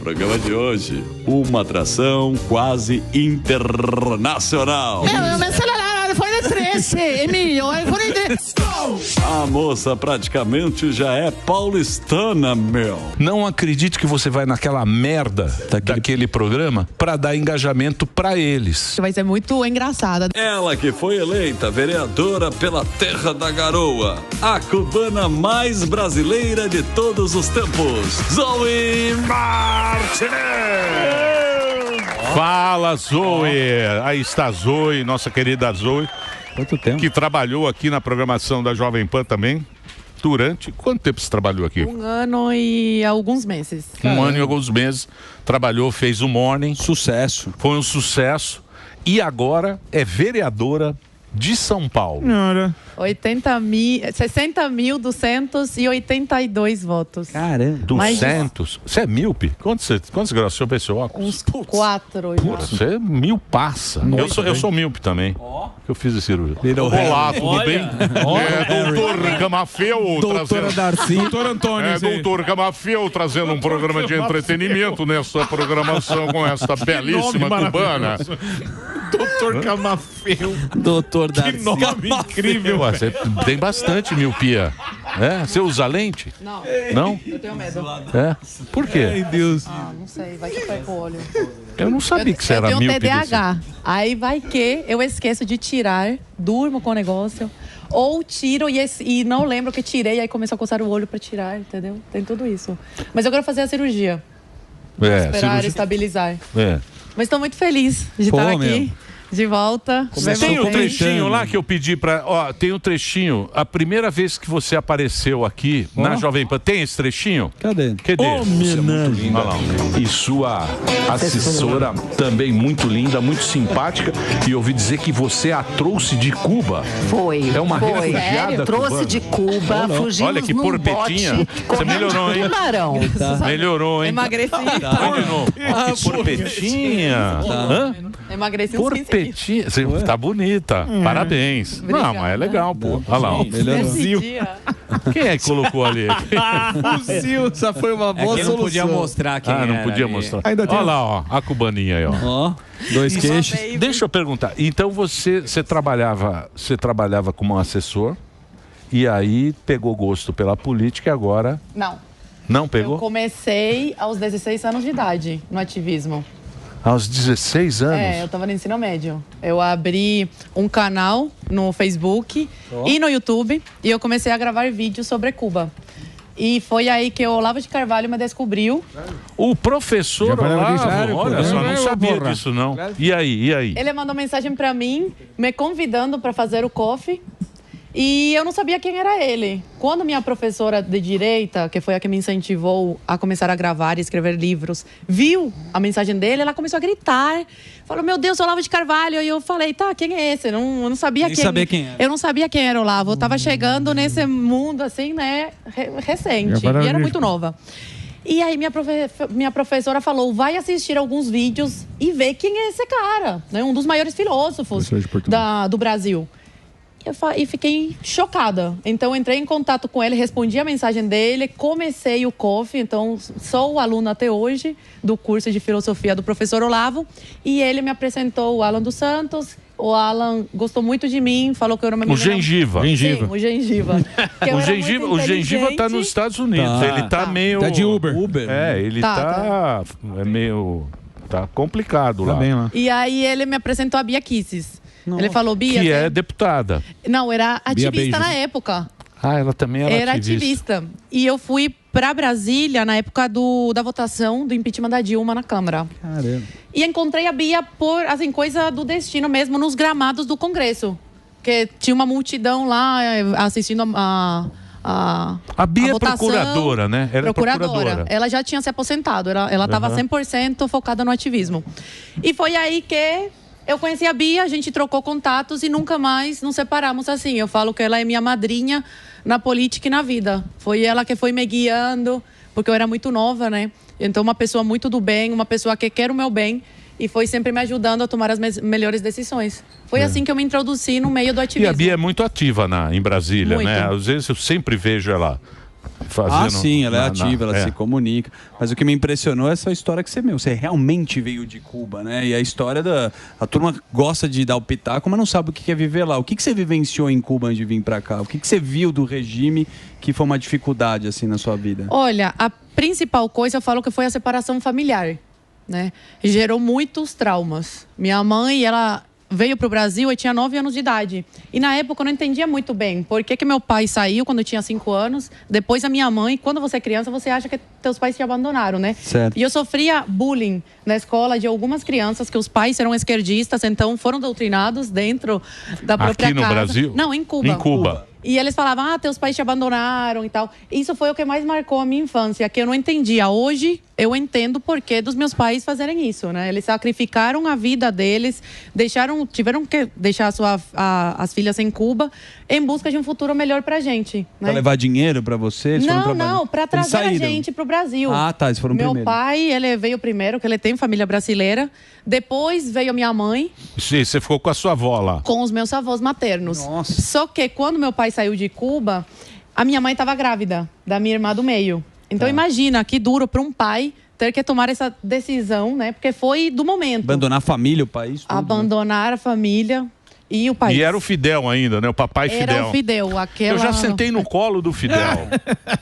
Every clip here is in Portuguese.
programa de hoje, uma atração quase internacional. Meu celular foi de 13, Emílio, foi de... A moça praticamente já é paulistana, meu. Não acredite que você vai naquela merda daquele programa pra dar engajamento pra eles. Vai ser muito engraçada. Ela que foi eleita vereadora pela Terra da Garoa, a cubana mais brasileira de todos os tempos, Zoe Martinez. Fala, Zoe. Aí está a Zoe, nossa querida Zoe. Quanto tempo? Que trabalhou aqui na programação da Jovem Pan também. Durante... Quanto tempo você trabalhou aqui? 1 ano e alguns meses. Um ano e alguns meses. Trabalhou, fez o Morning. Sucesso. Foi um sucesso. E agora é vereadora de São Paulo. 60.282 votos. Caramba. 200? Você é míope? Quantos graus você pensou? Uns 4. Você é mil passa. Eu sou míope também. Eu fiz a cirurgia. Olá, tudo bem? Doutor Camafeu. Doutora Darcy. Doutor Antônio. Doutor Camafeu trazendo um programa de entretenimento nessa programação com esta belíssima cubana. Doutor Camafeu. Doutor Darcy. Que nome incrível. Ué, você tem bastante miopia. É? Você usa lente? Não. Não? Eu tenho medo. É? Por quê? Ai, Deus. Não sei, vai que perco o olho. Eu não sabia que você era Eu tenho míope. TDAH. Aí vai que eu esqueço de tirar, durmo com o negócio, ou tiro e não lembro que tirei, aí começo a coçar o olho pra tirar, entendeu? Tem tudo isso. Mas eu quero fazer a cirurgia. Esperar estabilizar. Mas estou muito feliz de estar aqui. Meu. De volta. Tem o trechinho lá que eu pedi pra... Ó, tem o trechinho. A primeira vez que você apareceu aqui na Jovem Pan. Tem esse trechinho? Cadê? Homenagem. Olha lá. E sua assessora também muito linda, muito simpática. E ouvi dizer que você a trouxe de Cuba. Foi. É uma refugiada Sério, trouxe cubana. de Cuba, fugimos Olha que num porpetinha. bote Você melhorou, hein? tubarão. Melhorou, hein? Emagreci. Vai de novo. Ó, que porpetinha. Hã? Emagreci uns 15 quilos. Você tá bonita. Parabéns. Não, mas é legal, pô. Olha lá. Ó. Esse dia. Quem é que colocou ali? Fuzil, já foi uma boa Quem solução. não podia mostrar quem Não era podia ali. mostrar. Ainda tem- Olha lá, ó. A cubaninha aí, ó. Ó, 2 queixos. Deixa eu perguntar. Então você trabalhava como assessor e aí pegou gosto pela política e agora Não. não Eu pegou? comecei aos 16 anos de idade no ativismo. Aos 16 anos? Eu estava no ensino médio. Eu abri um canal no Facebook e no YouTube e eu comecei a gravar vídeos sobre Cuba. E foi aí que o Olavo de Carvalho me descobriu. O professor Olavo, Claro, olha pô. só, não sabia Porra. disso não. E aí? Ele mandou mensagem para mim, me convidando para fazer o coffee. E eu não sabia quem era ele. Quando minha professora de direita, que foi a que me incentivou a começar a gravar e escrever livros, viu a mensagem dele, ela começou a gritar. Falou, meu Deus, Olavo de Carvalho. E eu falei, tá, quem é esse? Eu não sabia Nem quem. sabia quem era. Eu não sabia quem era o Olavo. Eu tava chegando nesse mundo, assim, né, recente. E era muito nova. E aí minha professora falou, vai assistir alguns vídeos e ver quem é esse cara. Né? Um dos maiores filósofos do Brasil. E fiquei chocada. Então, entrei em contato com ele, respondi a mensagem dele, comecei o COF. Então, sou aluna até hoje do curso de filosofia do professor Olavo. E ele me apresentou o Alan dos Santos. O Alan gostou muito de mim, falou que eu era uma menina... O Gengiva. Sim, o Gengiva. Que eu era muito O Gengiva tá inteligente. nos Estados Unidos. Ele tá meio... Tá de Uber. Ele tá meio... Tá complicado lá. bem lá. E aí, ele me apresentou a Bia Kisses. Ele falou, Bia... Que é deputada. Não, era ativista Beijos. na época. Ah, ela também era ativista. E eu fui para Brasília na época da votação do impeachment da Dilma na Câmara. Caramba. E encontrei a Bia por, assim, coisa do destino mesmo, nos gramados do Congresso. Que tinha uma multidão lá assistindo a Bia é votação. procuradora, né? Ela é procuradora. Ela já tinha se aposentado. Ela estava 100% focada no ativismo. E foi aí que... eu conheci a Bia, a gente trocou contatos e nunca mais nos separamos assim. Eu falo que ela é minha madrinha na política e na vida. Foi ela que foi me guiando, porque eu era muito nova, né? Então, uma pessoa muito do bem, uma pessoa que quer o meu bem e foi sempre me ajudando a tomar as melhores decisões. Foi assim que eu me introduzi no meio do E ativismo. a Bia é muito ativa em Brasília, Muito. né? Às vezes eu sempre vejo ela Sim, ela é ativa, ela se comunica. Mas o que me impressionou é essa história que você realmente veio de Cuba, né? E a história a turma gosta de dar o pitaco, mas não sabe o que é viver lá. O que você vivenciou em Cuba antes de vir para cá? O que você viu do regime que foi uma dificuldade, assim, na sua vida? Olha, a principal coisa, eu falo que foi a separação familiar, né? Gerou muitos traumas. Minha mãe, ela veio para o Brasil e tinha 9 anos de idade. E na época eu não entendia muito bem por que meu pai saiu quando eu tinha 5 anos. Depois a minha mãe, quando você é criança, você acha que teus pais te abandonaram, né? Certo. E eu sofria bullying na escola de algumas crianças que os pais eram esquerdistas, então foram doutrinados dentro da própria casa. Aqui no Brasil? Não, em Cuba. Em Cuba. E eles falavam, teus pais te abandonaram e tal. Isso foi o que mais marcou a minha infância, que eu não entendia. Hoje, eu entendo o porquê dos meus pais fazerem isso, né? Eles sacrificaram a vida deles, tiveram que deixar as filhas em Cuba em busca de um futuro melhor pra gente. Né? Pra levar dinheiro pra vocês? Não, pra trazer a gente pro Brasil. Ah, tá, eles foram primeiro. Meu pai, ele veio primeiro, que ele tem família brasileira. Depois veio minha mãe. Sim, você ficou com a sua avó lá. Com os meus avós maternos. Nossa. Só que quando meu pai saiu de Cuba, a minha mãe estava grávida da minha irmã do meio. Então imagina que duro para um pai ter que tomar essa decisão, né? Porque foi do momento. Abandonar a família, o país, tudo, abandonar a família e o país. E era o Fidel ainda, né? O papai Fidel. Era o Fidel, aquela... Eu já sentei no colo do Fidel.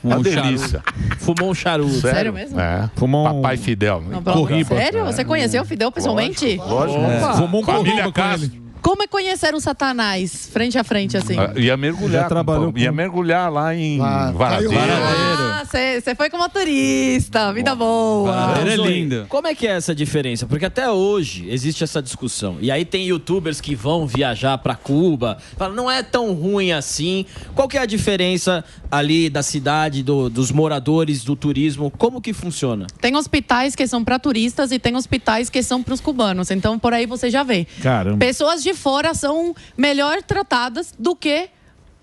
Uma delícia. Fumou um charuto. Sério mesmo? É. Fumou papai Fidel. Corriba. Sério? Você conheceu o Fidel pessoalmente? Lógico. Fumou um Família Castro. Como é conhecer um Satanás frente a frente, assim? Ia mergulhar. Ia mergulhar lá em Varadeiro. Ah, você foi como turista, vida boa. Varadeiro é lindo. Como é que é essa diferença? Porque até hoje existe essa discussão. E aí tem youtubers que vão viajar pra Cuba, falam, não é tão ruim assim. Qual que é a diferença ali da cidade, dos moradores, do turismo? Como que funciona? Tem hospitais que são para turistas e tem hospitais que são para os cubanos. Então, por aí você já vê. Caramba. Pessoas de fora são melhor tratadas do que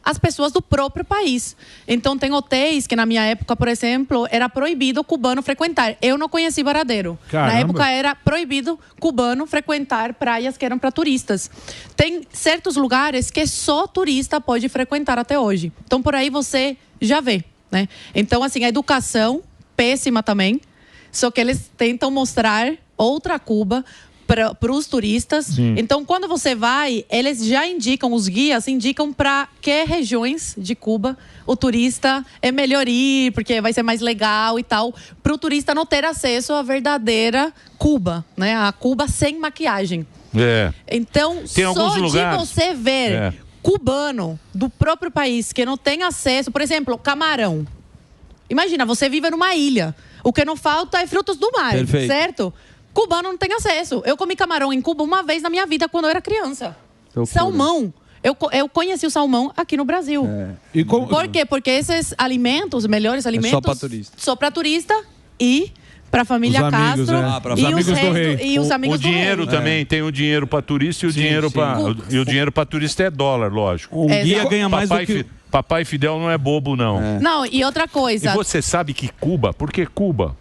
as pessoas do próprio país. Então, tem hotéis que, na minha época, por exemplo, era proibido o cubano frequentar. Eu não conheci Varadeiro. Caramba. Na época, era proibido cubano frequentar praias que eram para turistas. Tem certos lugares que só turista pode frequentar até hoje. Então, por aí você já vê, né? Então, assim, a educação, péssima também. Só que eles tentam mostrar outra Cuba para os turistas. Sim. Então, quando você vai, eles já indicam, os guias indicam para que regiões de Cuba o turista é melhor ir, porque vai ser mais legal e tal, para o turista não ter acesso à verdadeira Cuba, né? A Cuba sem maquiagem. É. Então, tem só alguns lugares de você ver cubano do próprio país que não tem acesso, por exemplo, camarão. Imagina, você vive numa ilha. O que não falta é frutos do mar, perfeito, certo? Cubano não tem acesso. Eu comi camarão em Cuba uma vez na minha vida, quando eu era criança. Salmão. Eu conheci o salmão aqui no Brasil. E por quê? Porque esses alimentos, melhores alimentos... só para turista. Só para turista e para a família amigos, Castro. Os amigos do rei. E os amigos o dinheiro do rei. também, tem o dinheiro para turista e o dinheiro para... E o dinheiro para turista é dólar, lógico. Um guia ganha mais do que... Papai Fidel não é bobo, não. Não, e outra coisa... E você sabe que Cuba... Por que Cuba?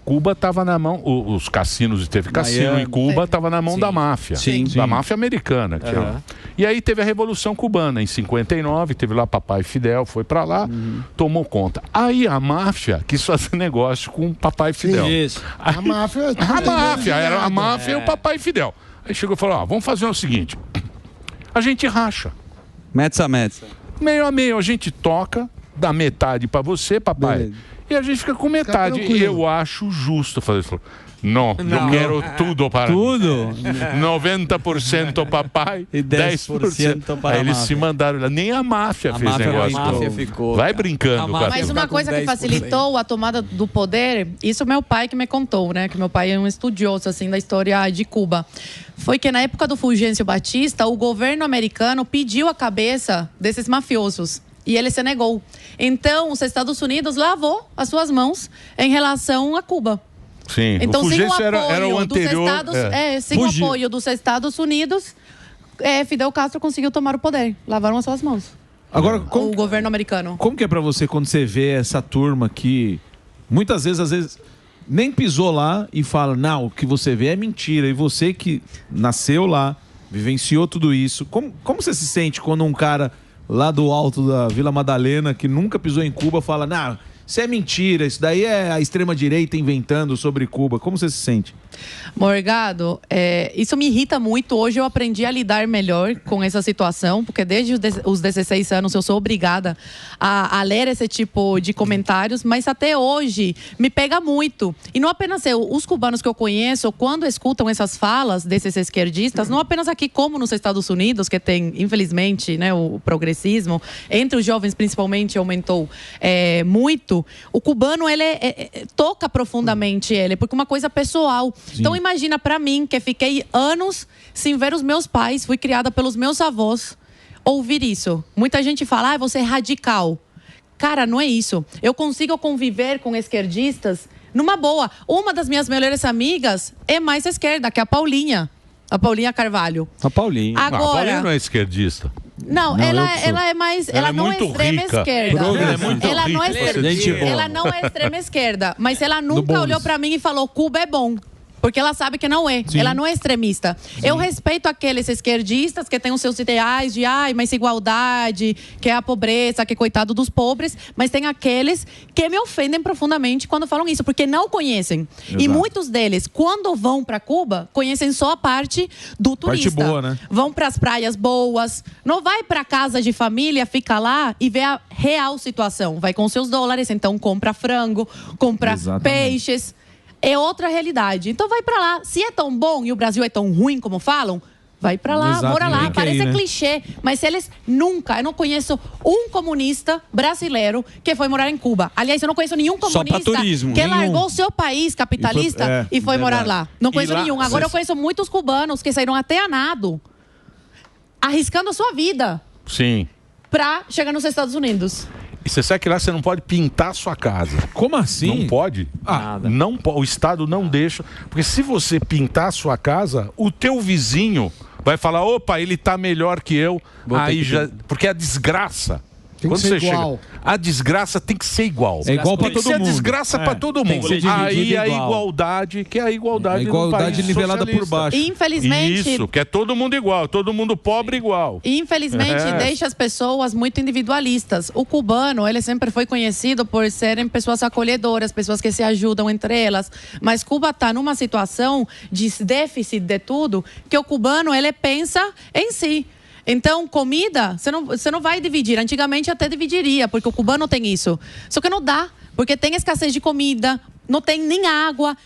Cuba estava na mão, os cassinos, teve cassino em Cuba, estava na mão da máfia. Da máfia americana. E aí teve a Revolução Cubana, em 59, teve lá Papai Fidel, foi para lá, tomou conta. Aí a máfia quis fazer negócio com o Papai Fidel. Isso. A máfia era a máfia e o Papai Fidel. Aí chegou e falou, vamos fazer o seguinte, a gente racha. Metsa. Meio a meio, a gente toca, dá metade para você, papai. Beleza. E a gente fica com metade. E eu acho justo fazer isso. Não, eu quero tudo para tudo. 90% papai e 10% para Aí eles se mandaram. Nem a máfia fez negócio. A máfia ficou. Vai brincando. Mas uma coisa que facilitou a tomada do poder, isso meu pai que me contou, né? Que meu pai é um estudioso assim da história de Cuba. Foi que na época do Fulgêncio Batista, o governo americano pediu a cabeça desses mafiosos. E ele se negou. Então, os Estados Unidos lavou as suas mãos em relação a Cuba. Sim, então, o Fulgêncio era o anterior. Sem o apoio dos Estados Unidos, Fidel Castro conseguiu tomar o poder. Lavaram as suas mãos. Agora, o governo americano. Como que é pra você quando você vê essa turma que muitas vezes, às vezes, nem pisou lá e fala, não, o que você vê é mentira. E você que nasceu lá, vivenciou tudo isso, como você se sente quando um cara lá do alto da Vila Madalena, que nunca pisou em Cuba, fala, não, isso é mentira, isso daí é a extrema-direita inventando sobre Cuba. Como você se sente? Morgado, isso me irrita muito. Hoje eu aprendi a lidar melhor com essa situação, porque desde os 16 anos eu sou obrigada a ler esse tipo de comentários, mas até hoje me pega muito. E não apenas os cubanos que eu conheço, quando escutam essas falas desses esquerdistas, não apenas aqui como nos Estados Unidos, que tem, infelizmente, né, o progressismo, entre os jovens principalmente aumentou muito, o cubano, ele toca profundamente ele, porque é uma coisa pessoal. Sim. Então imagina pra mim, que fiquei anos sem ver os meus pais, fui criada pelos meus avós, ouvir isso. Muita gente fala, você é radical. Cara, não é isso. Eu consigo conviver com esquerdistas numa boa. Uma das minhas melhores amigas é mais esquerda, que é a Paulinha Carvalho. A Paulinha. Agora, a Paulinha não é esquerdista. Não, ela é mais. Ela não é extrema esquerda. Ela não é extrema esquerda. Mas ela nunca olhou pra mim e falou: Cuba é bom. Porque ela sabe que não é. Sim. Ela não é extremista. Sim. Eu respeito aqueles esquerdistas que têm os seus ideais de mais igualdade, que é a pobreza, que é coitado dos pobres. Mas tem aqueles que me ofendem profundamente quando falam isso, porque não conhecem. Exato. E muitos deles, quando vão para Cuba, conhecem só a parte do turista. Parte boa, né? Vão para as praias boas. Não vai para casa de família, fica lá e vê a real situação. Vai com seus dólares, então compra frango, compra peixes. É outra realidade. Então vai pra lá. Se é tão bom e o Brasil é tão ruim como falam, vai pra lá, mora lá. Parece clichê, mas eles nunca... Eu não conheço um comunista brasileiro que foi morar em Cuba. Aliás, eu não conheço nenhum comunista que largou o seu país capitalista e foi morar lá. Não conheço nenhum. Agora eu conheço muitos cubanos que saíram até a nado, arriscando a sua vida. Sim. Pra chegar nos Estados Unidos. E você sabe que lá você não pode pintar a sua casa. Como assim? Não pode. Não, o Estado não deixa. Porque se você pintar a sua casa, o teu vizinho vai falar, opa, ele tá melhor que eu. Aí já, porque a desgraça... Quando você chega, a desgraça tem que ser igual. É igual para todo mundo. Tem que ser a desgraça para todo mundo. Aí a igualdade, que é a igualdade no país nivelada socialista. por baixo. Infelizmente. Isso, que é todo mundo igual, todo mundo pobre igual. Infelizmente, deixa as pessoas muito individualistas. O cubano, ele sempre foi conhecido por serem pessoas acolhedoras, pessoas que se ajudam entre elas. Mas Cuba está numa situação de déficit de tudo, que o cubano, ele pensa em si. Então, comida, você não vai dividir. Antigamente até dividiria, porque o cubano tem isso. Só que não dá, porque tem escassez de comida, não tem nem água.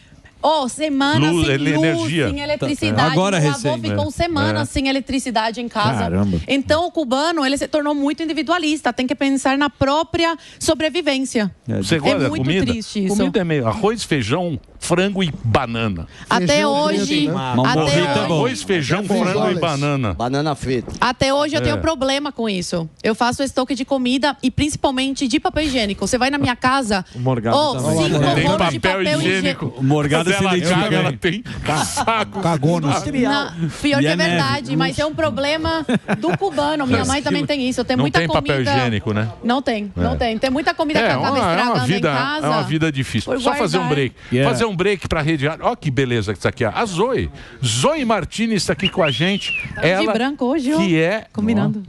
Semanas sem luz, energia. Sem eletricidade. Agora o avô ficou semanas sem eletricidade em casa. Caramba. Então, o cubano, ele se tornou muito individualista. Tem que pensar na própria sobrevivência. Você gosta da muito comida? Triste isso. Comida é meio arroz, feijão, frango e banana. Até hoje... Arroz, feijão, frango e banana. Banana frita. Até hoje eu tenho problema com isso. Eu faço estoque de comida e principalmente de papel higiênico. Você vai na minha casa... O Morgado tem papel higiênico. O Morgado ela tem saco. Cagona. Pior que é verdade, mas é um problema do cubano. Minha mãe também tem isso. Tem muita comida... Não tem papel higiênico, né? Não tem. Tem muita comida que acaba estragando em casa. É uma vida difícil. Só fazer um break. Fazer um break pra rede. Olha que beleza que está aqui. A Zoe Martins está aqui com a gente. Ela de branco hoje, que é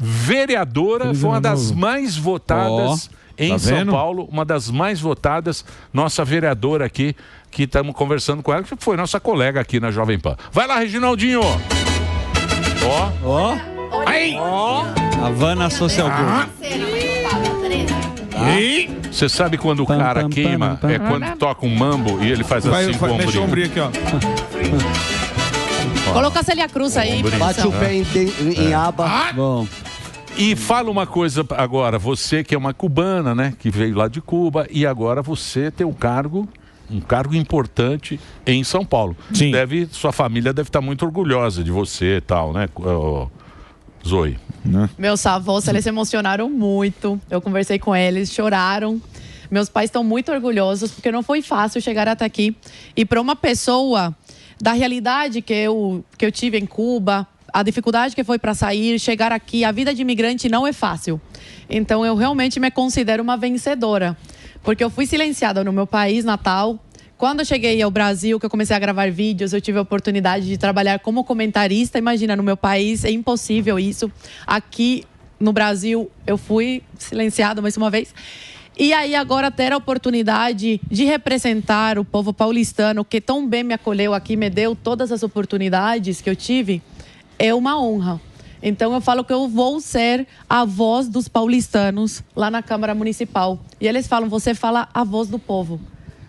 vereadora, foi uma das mais votadas em São Paulo, uma das mais votadas, nossa vereadora aqui, que estamos conversando com ela, que foi nossa colega aqui na Jovem Pan. Vai lá, Reginaldinho! Aí! Havana Social Group. Você sabe quando o cara queima? É quando toca um mambo e ele faz assim com o ombrinho. Mexe o ombrinho aqui, ó. Coloca a Célia Cruz aí. Bate o pé em aba. Bom. E fala uma coisa agora, você que é uma cubana, né? Que veio lá de Cuba e agora você tem um cargo importante em São Paulo. Sim. Sua família deve estar muito orgulhosa de você e tal, né? Zoe. Meus avós, eles se emocionaram muito. Eu conversei com eles, choraram. Meus pais estão muito orgulhosos, porque não foi fácil chegar até aqui. E para uma pessoa da realidade que eu tive em Cuba, a dificuldade que foi para sair, chegar aqui, a vida de imigrante não é fácil. Então eu realmente me considero uma vencedora. Porque eu fui silenciada no meu país natal. Quando eu cheguei ao Brasil, que eu comecei a gravar vídeos, eu tive a oportunidade de trabalhar como comentarista. Imagina, no meu país é impossível isso. Aqui, no Brasil, eu fui silenciada mais uma vez. E aí agora ter a oportunidade de representar o povo paulistano, que tão bem me acolheu aqui, me deu todas as oportunidades que eu tive, é uma honra. Então eu falo que eu vou ser a voz dos paulistanos lá na Câmara Municipal. E eles falam, você fala a voz do povo.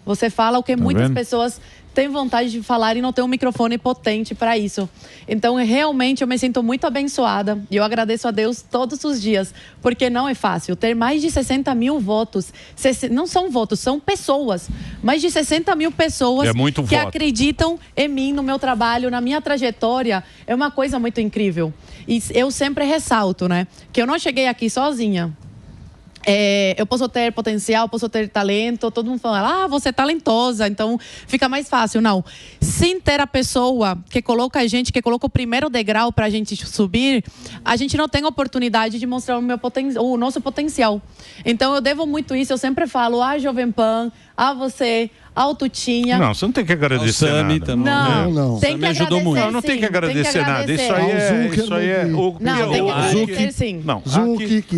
Você fala o que muitas pessoas têm vontade de falar e não tem um microfone potente para isso. Então, realmente, eu me sinto muito abençoada e eu agradeço a Deus todos os dias, porque não é fácil. Ter mais de 60 mil votos, não são votos, são pessoas. Mais de 60 mil pessoas que acreditam em mim, no meu trabalho, na minha trajetória, é uma coisa muito incrível. E eu sempre ressalto, né, que eu não cheguei aqui sozinha. Eu posso ter potencial, posso ter talento, todo mundo fala, você é talentosa, então fica mais fácil. Não, sem ter a pessoa que coloca a gente, que coloca o primeiro degrau para a gente subir, a gente não tem oportunidade de mostrar o nosso potencial. Então eu devo muito isso, eu sempre falo, Jovem Pan, a você, ao Tutinha. Não, você não tem que agradecer nada. Também. Não. Tem que ajudou muito. Não tem que agradecer nada. Isso aí é... Não, tem que agradecer sim.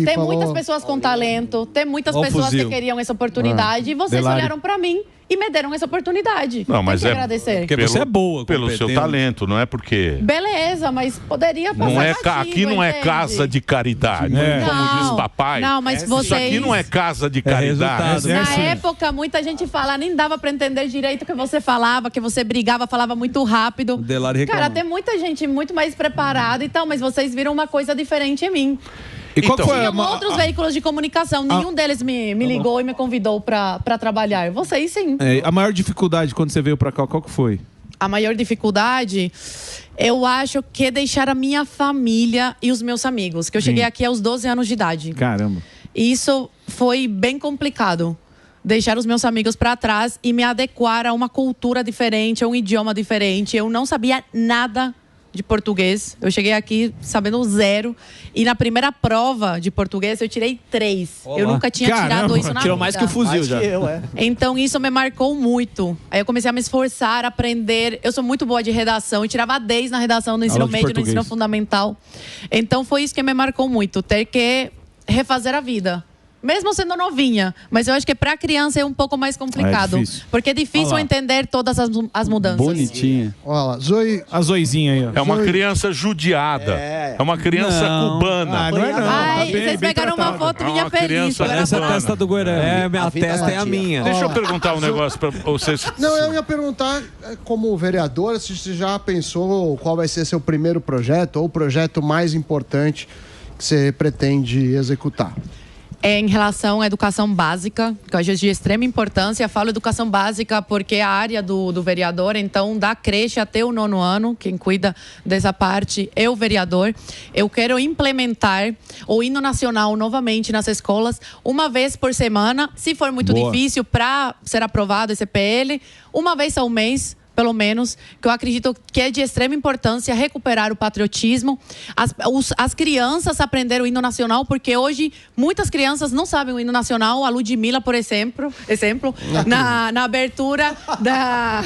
Tem muitas pessoas com talento, tem muitas pessoas que queriam essa oportunidade e vocês olharam para mim e me deram essa oportunidade. Não, mas tem que agradecer. Porque você é boa. Pelo seu talento, não é porque... Beleza, mas poderia passar não é batido, aqui não é casa de caridade, como diz papai. Não, mas vocês... Isso aqui não é casa de caridade. Na época, muita gente fala, nem dava para entender direito o que você falava, que você brigava, falava muito rápido. Cara, tem muita gente muito mais preparada e tal, mas vocês viram uma coisa diferente em mim. E qual foi Tinham outros veículos de comunicação, nenhum deles me ligou e me convidou para trabalhar. Vocês sim. A maior dificuldade quando você veio para cá, qual que foi? A maior dificuldade, eu acho que é deixar a minha família e os meus amigos. Que eu cheguei aqui aos 12 anos de idade. Caramba. Isso foi bem complicado. Deixar os meus amigos para trás e me adequar a uma cultura diferente, a um idioma diferente. Eu não sabia nada de português. Eu cheguei aqui sabendo 0. E na primeira prova de português eu tirei 3. Olá. Eu nunca tinha tirado isso na Tirou vida. mais que o fuzil já. Então isso me marcou muito. Aí eu comecei a me esforçar, a aprender. Eu sou muito boa de redação. Eu tirava 10 na redação do ensino médio, no ensino fundamental. Então foi isso que me marcou muito. Ter que refazer a vida. Mesmo sendo novinha, mas eu acho que para criança é um pouco mais complicado. Porque é difícil entender todas as mudanças. Bonitinha. Olha lá, Zoe. A Zoizinha aí, ó. É uma criança judiada. É uma criança cubana. Não é não. Ai, vocês pegaram uma foto minha feliz. Essa testa do Guarani. Minha testa é a minha. Deixa eu perguntar um negócio para vocês. Não, eu ia perguntar, como vereadora, se você já pensou qual vai ser seu primeiro projeto ou o projeto mais importante que você pretende executar. Em relação à educação básica, que eu acho de extrema importância, falo educação básica porque é a área do vereador, então da creche até o 9º ano, quem cuida dessa parte é o vereador. Eu quero implementar o hino nacional novamente nas escolas, uma vez por semana, se for muito difícil para ser aprovado esse PL, uma vez ao mês, pelo menos, que eu acredito que é de extrema importância recuperar o patriotismo. As crianças aprenderam o hino nacional, porque hoje muitas crianças não sabem o hino nacional. A Ludmilla, por exemplo na abertura da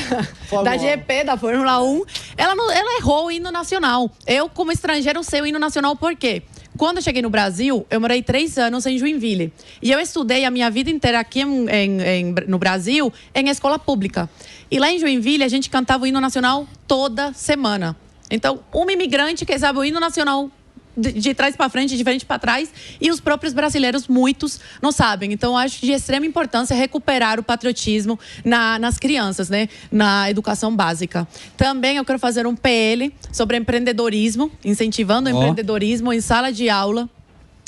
GP, da Fórmula 1, ela errou o hino nacional. Eu, como estrangeiro, sei o hino nacional por quê? Quando eu cheguei no Brasil, eu morei 3 anos em Joinville. E eu estudei a minha vida inteira aqui no Brasil em escola pública. E lá em Joinville, a gente cantava o hino nacional toda semana. Então, um imigrante que sabe o hino nacional de trás para frente, de frente para trás, e os próprios brasileiros, muitos, não sabem. Então, eu acho de extrema importância recuperar o patriotismo nas crianças, né? Na educação básica. Também eu quero fazer um PL sobre empreendedorismo, incentivando o empreendedorismo em sala de aula.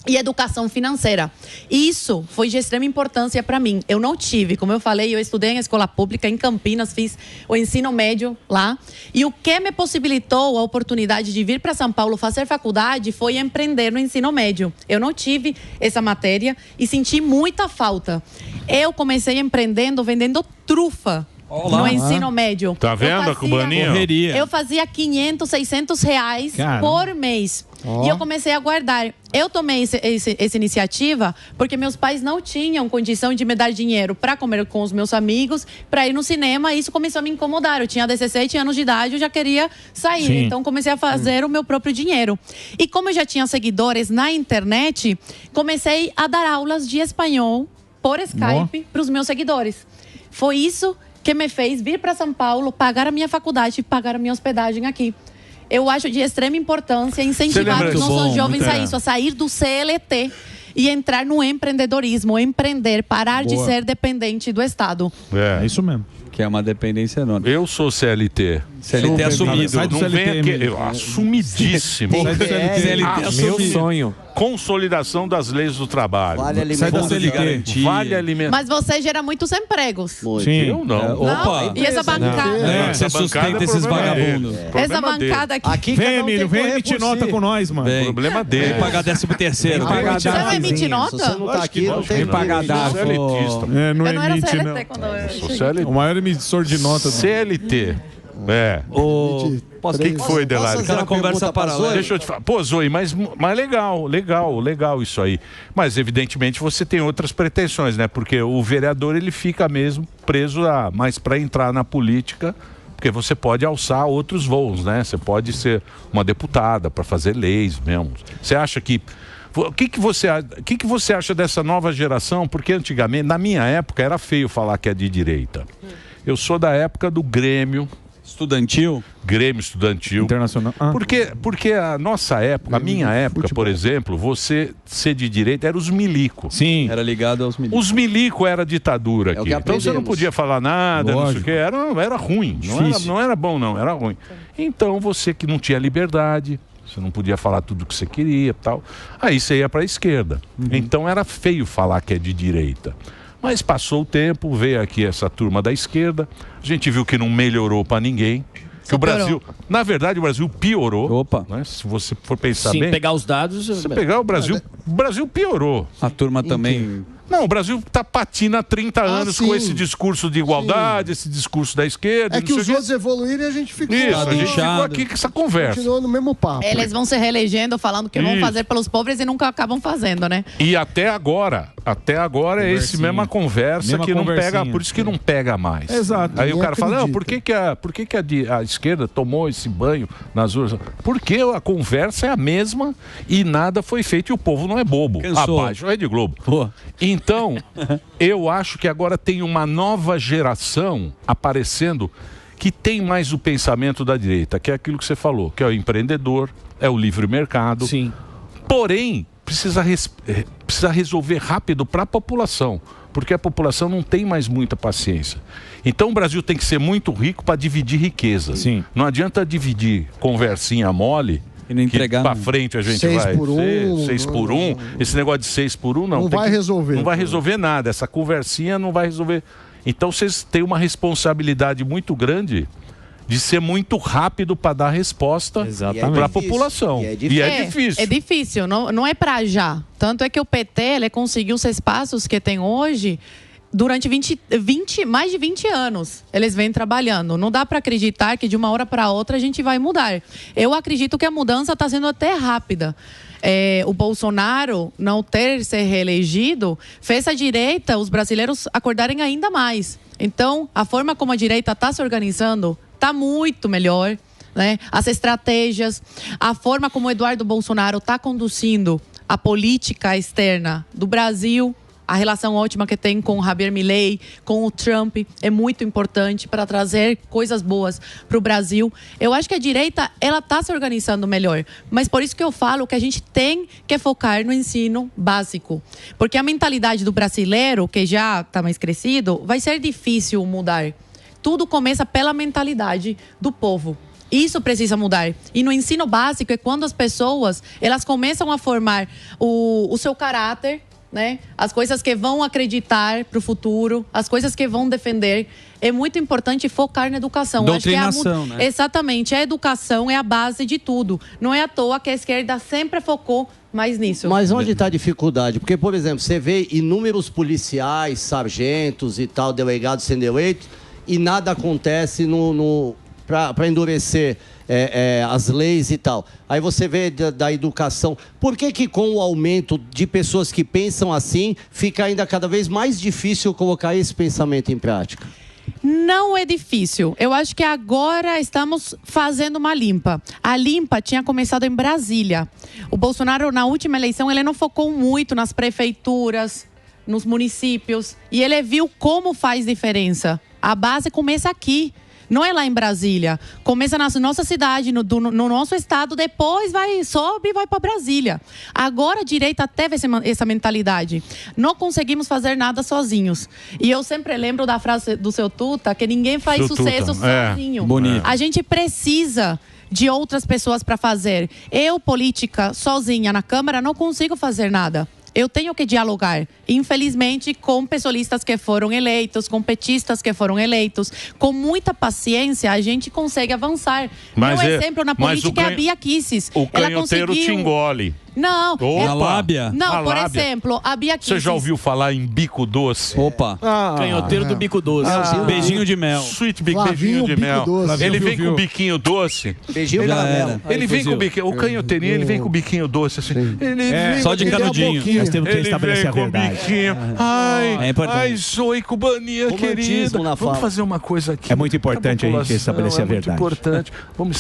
E educação financeira. Isso foi de extrema importância para mim. Eu não tive, como eu falei, eu estudei em escola pública em Campinas, fiz o ensino médio lá. E o que me possibilitou a oportunidade de vir para São Paulo fazer faculdade foi empreender no ensino médio. Eu não tive essa matéria e senti muita falta. Eu comecei empreendendo, vendendo trufa. No ensino médio. Tá vendo a cubaninha? Eu fazia 500, 600 reais por mês. E eu comecei a guardar. eu tomei essa iniciativa porque meus pais não tinham condição de me dar dinheiro para comer com os meus amigos, para ir no cinema, e isso começou a me incomodar. Eu tinha 17 anos de idade, eu já queria sair. Sim. Então comecei a fazer o meu próprio dinheiro. E como eu já tinha seguidores na internet, comecei a dar aulas de espanhol por Skype para os meus seguidores. Foi isso que me fez vir para São Paulo, pagar a minha faculdade e pagar a minha hospedagem aqui. Eu acho de extrema importância incentivar os nossos jovens a isso, a sair do CLT e entrar no empreendedorismo, empreender, parar de ser dependente do Estado. É isso mesmo. Que é uma dependência enorme. Eu sou CLT. CLT assumido. Sai do CLT. Assumidíssimo. Meu sonho. Consolidação das leis do trabalho. Sai da CLT. Vale alimentação. Mas você gera muitos empregos. Sim. Eu não. Opa. E essa bancada? Você sustenta esses vagabundos. Essa bancada aqui. Vem, Emílio, vem emitir nota com nós, mano. O problema dele. Vem pagar 13º. Você não emite nota? Se você não tá aqui, não tem pagar DARF. É, não Eu não era emite, CLT não. quando eu Sou cheguei. CLT. O maior emissor de nota. CLT. O que foi, Delari? Aquela conversa paralela. Deixa eu te falar. Pô, Zoe, mas legal isso aí. Mas, evidentemente, você tem outras pretensões, né? Porque o vereador, ele fica mesmo preso mais para entrar na política, porque você pode alçar outros voos, né? Você pode ser uma deputada para fazer leis mesmo. Você acha que... O que você acha dessa nova geração? Porque antigamente, na minha época, era feio falar que é de direita. Eu sou da época do Grêmio Estudantil? Grêmio Estudantil. Internacional. Porque a nossa época, a minha época, por exemplo, você ser de direita era os milico. Sim. Era ligado aos milico. Os milico era ditadura aqui. Então você não podia falar nada, não sei o que. Era ruim. Não era bom, não. Era ruim. Então você que não tinha liberdade, você não podia falar tudo o que você queria e tal. Aí você ia para a esquerda. Então era feio falar que é de direita. Mas passou o tempo, veio aqui essa turma da esquerda, a gente viu que não melhorou para ninguém, que o Brasil, na verdade o Brasil piorou. Opa. Né? Se você for pensar Sim, bem... pegar os dados... Se pegar o Brasil piorou. A turma também... Não, o Brasil está patina há 30 anos com esse discurso de igualdade, esse discurso da esquerda. É que os outros evoluíram e a gente ficou... Isso, a gente ficou aqui com essa conversa. Continuou no mesmo papo. Eles vão se reelegendo, falando que vão fazer pelos pobres e nunca acabam fazendo, né? E até agora é esse mesma conversa que não pega, por isso que não pega mais. Exato. Aí o cara fala, não, por que a esquerda tomou esse banho nas urnas? Porque a conversa é a mesma e nada foi feito e o povo não é bobo. Cansou. Abaixo, Rede Globo. Então, eu acho que agora tem uma nova geração aparecendo que tem mais o pensamento da direita, que é aquilo que você falou, que é o empreendedor, é o livre mercado. Sim. Porém, precisa resolver rápido para a população, porque a população não tem mais muita paciência. Então o Brasil tem que ser muito rico para dividir riqueza. Sim. Não adianta dividir conversinha mole, e não entregar. Para frente a gente 6 vai por 1, 6 por 1. Esse negócio de 6 por 1 não vai resolver. Não vai resolver nada. Essa conversinha não vai resolver. Então vocês têm uma responsabilidade muito grande de ser muito rápido para dar resposta para a população. E é difícil. É difícil, não é para já. Tanto é que o PT ele conseguiu os espaços que tem hoje durante mais de 20 anos. Eles vêm trabalhando. Não dá para acreditar que de uma hora para outra a gente vai mudar. Eu acredito que a mudança está sendo até rápida. O Bolsonaro não ter se reelegido fez a direita, os brasileiros acordarem ainda mais. Então, a forma como a direita está se organizando está muito melhor, né? As estratégias, a forma como o Eduardo Bolsonaro está conduzindo a política externa do Brasil, a relação ótima que tem com o Javier Milei, com o Trump, é muito importante para trazer coisas boas para o Brasil. Eu acho que a direita, ela está se organizando melhor. Mas por isso que eu falo que a gente tem que focar no ensino básico. Porque a mentalidade do brasileiro, que já está mais crescido, vai ser difícil mudar. Tudo começa pela mentalidade do povo. Isso precisa mudar. E no ensino básico é quando as pessoas, elas começam a formar o seu caráter, né? As coisas que vão acreditar para o futuro, as coisas que vão defender. É muito importante focar na educação. Doutrinação, né? Exatamente. A educação é a base de tudo. Não é à toa que a esquerda sempre focou mais nisso. Mas onde está a dificuldade? Porque, por exemplo, você vê inúmeros policiais, sargentos e tal, delegados sendo eleitos, e nada acontece para endurecer as leis e tal. Aí você vê da educação. Por que com o aumento de pessoas que pensam assim, fica ainda cada vez mais difícil colocar esse pensamento em prática? Não é difícil. Eu acho que agora estamos fazendo uma limpa. A limpa tinha começado em Brasília. O Bolsonaro, na última eleição, ele não focou muito nas prefeituras, nos municípios. E ele viu como faz diferença. A base começa aqui. Não é lá em Brasília. Começa na nossa cidade, no nosso estado, depois sobe e vai para Brasília. Agora a direita teve essa mentalidade. Não conseguimos fazer nada sozinhos. E eu sempre lembro da frase do seu Tuta, que ninguém faz sucesso sozinho. Bonito. A gente precisa de outras pessoas para fazer. Eu, política, sozinha na Câmara, não consigo fazer nada. Eu tenho que dialogar, infelizmente, com pessoalistas que foram eleitos, com petistas que foram eleitos. Com muita paciência, a gente consegue avançar. Meu exemplo na política é a Bia Kicis. O canhoteiro te engole. Não. Na lábia? Não, por exemplo, a Bia Kicis. Você já ouviu falar em bico doce? Opa. Canhoteiro do bico doce. Beijinho de mel. Sweet beijinho de mel. Ele vem com o biquinho doce. Beijinho caramelo. Ele vem com o biquinho. O canhoteirinho, ele vem com o biquinho doce assim. Só de canudinho. Nós temos que estabelecer a verdade. Ai, Zoe Cubaninha, querida. Vamos fazer uma coisa aqui. É muito importante a gente estabelecer a verdade. É muito importante.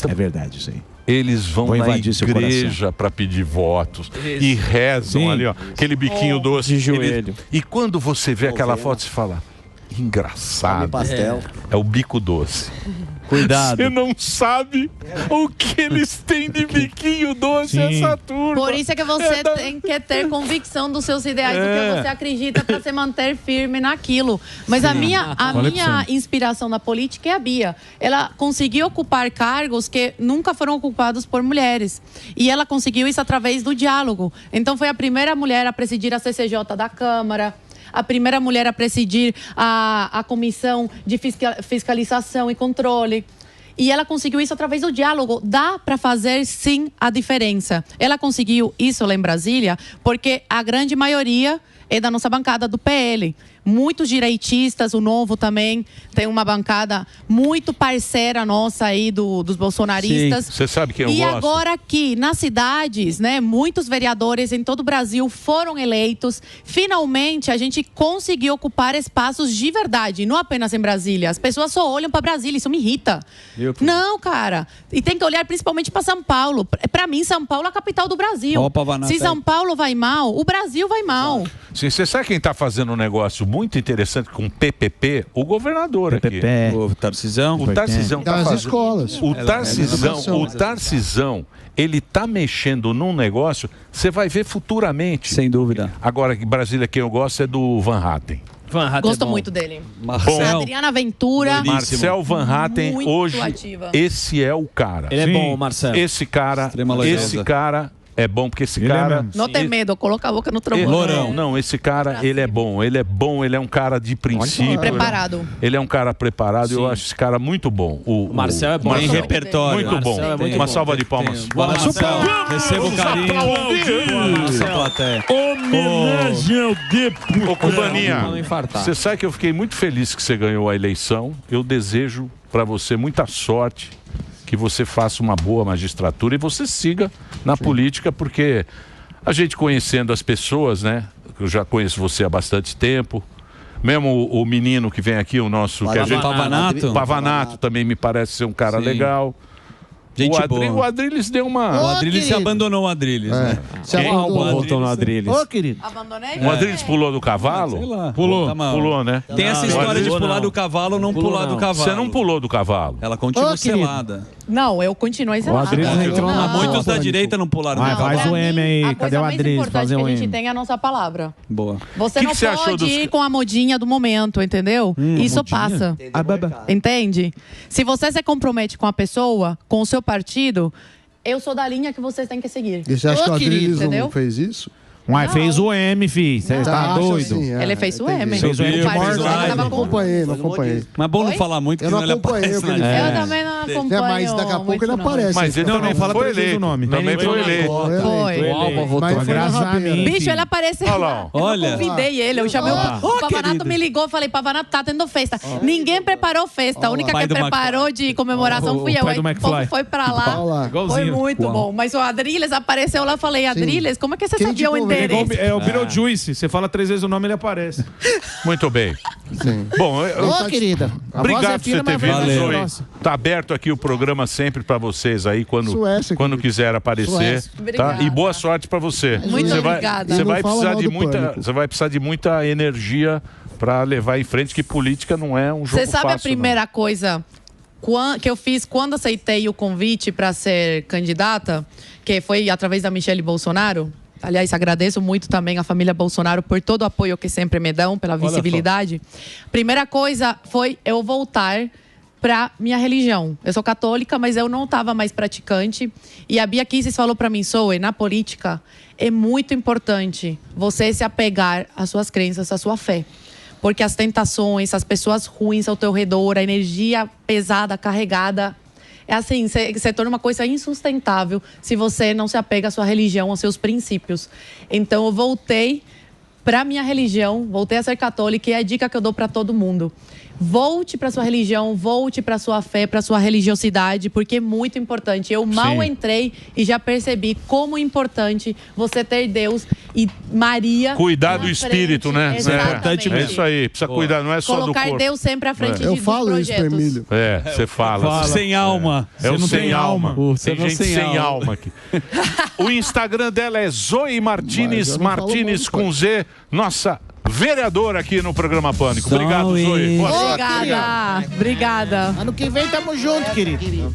É verdade isso aí. Eles vão na igreja para pedir votos e rezam ali, ó, aquele biquinho doce de joelho. E quando você vê aquela foto, você fala: engraçado. É o bico doce. Cuidado. Você não sabe o que eles têm de biquinho doce, essa turma. Por isso é que você tem que ter convicção dos seus ideais, do que você acredita, para se manter firme naquilo. Mas a minha inspiração na política é a Bia. Ela conseguiu ocupar cargos que nunca foram ocupados por mulheres. E ela conseguiu isso através do diálogo. Então foi a primeira mulher a presidir a CCJ da Câmara, a primeira mulher a presidir a comissão de fiscalização e controle. E ela conseguiu isso através do diálogo. Dá para fazer, sim, a diferença. Ela conseguiu isso lá em Brasília porque a grande maioria é da nossa bancada do PL. Muitos direitistas, o Novo também tem uma bancada muito parceira nossa aí dos bolsonaristas. Você sabe quem eu gosto? E agora aqui, nas cidades, né, muitos vereadores em todo o Brasil foram eleitos. Finalmente, a gente conseguiu ocupar espaços de verdade, não apenas em Brasília. As pessoas só olham para Brasília, isso me irrita. Não, cara. E tem que olhar principalmente para São Paulo. Para mim, São Paulo é a capital do Brasil. Se São Paulo vai mal, o Brasil vai mal. Sim, você sabe quem está fazendo um negócio muito interessante com PPP? O governador aqui. O Tarcisão. O Tarcisão está fazendo. Escolas. O Tarcisão, ele está mexendo num negócio, você vai ver futuramente. Sem dúvida. Agora, em Brasília, quem eu gosto é do Van Hatten. Gosto muito dele. Marcel. Adriana Ventura. Marcel Van Hatten, hoje, esse é o cara. Ele é bom, Marcel. Esse cara é bom, porque esse cara... Não tem medo, coloca a boca no trombone. Não, esse cara, ele é bom, ele é um cara de princípio. Preparado. Ele é um cara preparado, eu acho esse cara muito bom. O Marcel é bom. Em repertório. Muito bom. Uma salva de palmas. Marcel, receba o carinho. Homenagem ao deputado. Ô, Cubaninha, você sabe que eu fiquei muito feliz que você ganhou a eleição. Eu desejo para você muita sorte, que você faça uma boa magistratura e você siga na política, porque a gente conhecendo as pessoas, né? Eu já conheço você há bastante tempo. Mesmo o menino que vem aqui, o nosso... Pavanato também me parece ser um cara legal. Gente boa. O Adriles deu uma... O Adriles se abandonou, o Adriles. Né? Voltou no Adriles. Ô, querido. Abandonei? O Adriles pulou do cavalo? Sei lá. Pulou, né? Tem essa história de pular do cavalo ou não pular do cavalo. Você não pulou do cavalo. Ela continua selada. Não, eu continuei selada. Muitos da direita não pularam do cavalo. Faz o M aí. Cadê o Adriles? Fazer o M. A gente tem a nossa palavra. Boa. Você não pode ir com a modinha do momento, entendeu? Isso passa. Entende? Se você se compromete com a pessoa, com o seu partido, eu sou da linha que vocês têm que seguir. E você acha que o Adriles não fez isso? Mas fez o M, fi. Você tá doido? Assim, Ele fez o M. Fez o M. Não acompanhei. Mas bom não falar muito, que Eu não ele acompanhei aparece o que ele na fez. Eu também não acompanho. Mas daqui a pouco ele aparece. Mas ele também fala foi três vezes eleito. o nome. Também foi eleito. Foi. O Alba votou. Mas foi na rabeira. Bicho, ele apareceu Olha lá. lá, Eu olha. convidei ele, eu chamei o Pavanato, me ligou, falei, Pavanato, tá tendo festa. Ninguém preparou festa, a única Pai que do preparou de comemoração fui eu. pai Aí do o povo McFly. foi pra lá, foi Igualzinho. muito bom. Mas o Adriles apareceu lá, eu falei, Adriles, como é que você sabia o endereço? É o Beetlejuice. Você fala 3 vezes o nome, ele aparece. Muito bem. Bom, Ô, querida. obrigado por você ter vindo, Valeu. Zoe. Tá aberto aqui o programa sempre pra vocês aí, quando quiser aparecer. Tá? Obrigada. E boa sorte pra você. Muito Você obrigada. Você Não vai fala precisar mal de do muita, Pânico. você vai precisar de muita energia pra levar em frente, que política não é um jogo Você sabe fácil. a primeira coisa que eu fiz quando aceitei o convite para ser candidata, que foi através da Michelle Bolsonaro? Aliás, agradeço muito também a família Bolsonaro por todo o apoio que sempre me dão, pela visibilidade. Primeira coisa foi eu voltar para minha religião. Eu sou católica, mas eu não estava mais praticante. E a Bia Kicis falou para mim, Zoe, na política é muito importante você se apegar às suas crenças, à sua fé. Porque as tentações, as pessoas ruins ao teu redor, a energia pesada, carregada, é assim, você torna uma coisa insustentável se você não se apega à sua religião, aos seus princípios. Então eu voltei para minha religião, voltei a ser católica e é a dica que eu dou para todo mundo. Volte para sua religião, volte para sua fé, para sua religiosidade, porque é muito importante. Eu mal entrei e já percebi como é importante você ter Deus e Maria. Cuidar na do espírito, frente. né? Exatamente. É isso aí, precisa cuidar, não é só do Colocar corpo. Deus sempre à frente Eu de falo isso pro projetos. Emílio. Você fala. Sem alma. É o não sem tem alma. alma. Tem gente sem alma aqui. O Instagram dela é Zoe Martínez, Martínez com Z, nossa vereadora aqui no programa Pânico. Obrigado, Zoe. Boa sorte. Obrigada. Obrigada. Ano que vem tamo junto, querido.